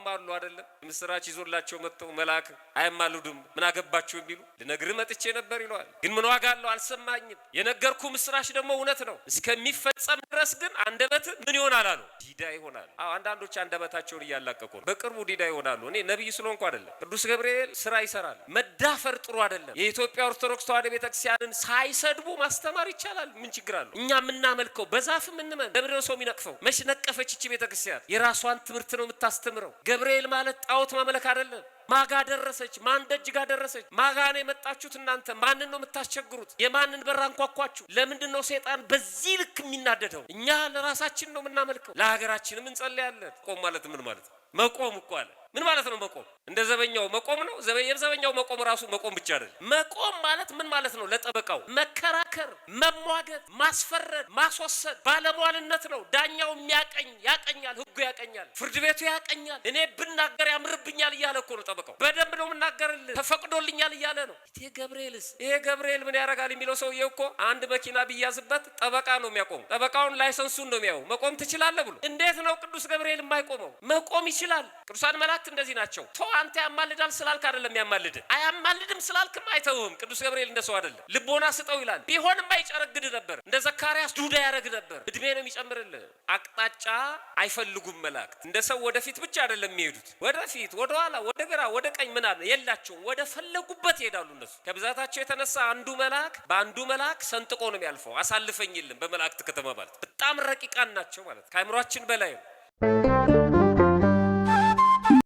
ማሉ አይደለም ምስራች ይዞላቸው መጥተው መልአክ አይማሉድም ምን አገባችሁ የሚሉ ልነግርህ መጥቼ ነበር ይሏል። ግን ምን ዋጋ አለው? አልሰማኝም። የነገርኩ ምስራች ደግሞ እውነት ነው እስከሚፈጸም ድረስ ግን አንደበት ምን ይሆናል አሉ? ዲዳ ይሆናል። አንዳንዶች አንደበታቸውን እያላቀቁ ነው። በቅርቡ ዲዳ ይሆናሉ። እኔ ነብይ ስለሆንኩ አይደለም። ቅዱስ ገብርኤል ስራ ይሰራል። መዳፈር ጥሩ አይደለም። የኢትዮጵያ ኦርቶዶክስ ተዋሕዶ ቤተክርስቲያንን ሳይሰድቡ ማስተማር ይቻላል። ምን ችግር አለው? እኛ የምናመልከው በዛፍ ምንመን ለምንድን ነው ሰው የሚነቅፈው? መች ነቀፈች እቺ ቤተክርስቲያን? የራሷን ትምህርት ነው የምታስተምረው። ገብርኤል ማለት ጣዖት ማምለክ አይደለም። ማጋ ደረሰች? ማን ደጅ ጋር ደረሰች? ማጋ ነው የመጣችሁት እናንተ? ማንን ነው የምታስቸግሩት? የማንን በር አንኳኳችሁ? ለምንድን ነው ሰይጣን በዚህ ልክ የሚናደደው? እኛ ለራሳችን ነው የምናመልከው፣ ለሀገራችንም እንጸልያለን። ቆም ማለት ምን ማለት ነው? መቆም እኮ አለ። ምን ማለት ነው መቆም? እንደ ዘበኛው መቆም ነው። ዘበኛው መቆም ራሱ መቆም ብቻ አይደለም። መቆም ማለት ምን ማለት ነው? ለጠበቃው መከራከር፣ መሟገት፣ ማስፈረድ፣ ማስወሰድ ባለሟልነት ነው። ዳኛው ያቀኛል፣ ህጉ ያቀኛል፣ ፍርድ ቤቱ ያቀኛል። እኔ ብናገር ያምርብኛል እያለ እኮ ነው ጠበቃው። በደንብ ነው የምናገርልህ ተፈቅዶልኛል እያለ ነው። ይሄ ገብርኤል ምን ያደርጋል የሚለው ሰውዬ እኮ አንድ መኪና ቢያዝበት ጠበቃ ነው የሚያቆሙ። ጠበቃውን ላይሰንሱን ነው የሚያው። መቆም ትችላለህ ብሎ እንዴት ነው ቅዱስ ገብርኤል የማይቆመው? መቆም ይችላል። ቅዱሳን መላእክት እንደዚህ ናቸው። አንተ ያማልዳል ስላልክ አይደለም ያማልድ። አያማልድም ስላልክም አይተውም። ቅዱስ ገብርኤል እንደሰው አይደለም። ልቦና ስጠው ይላል። ቢሆንም አይጨረግድ ነበር። እንደ ዘካርያስ ዱዳ ያደርግ ነበር። እድሜ ነው የሚጨምርልህ። አቅጣጫ አይፈልጉም መላእክት። እንደ ሰው ወደፊት ብቻ አይደለም የሚሄዱት። ወደፊት፣ ወደ ኋላ፣ ወደ ግራ፣ ወደ ቀኝ ምናምን የላቸውም። ወደ ፈለጉበት ይሄዳሉ። እነሱ ከብዛታቸው የተነሳ በአንዱ መልአክ ሰንጥቆ ነው የሚያልፈው። አሳልፈኝ የለም በመላእክት ከተማ ማለት በጣም ረቂቃን ናቸው ማለት ከአእምሯችን በላይ ነው።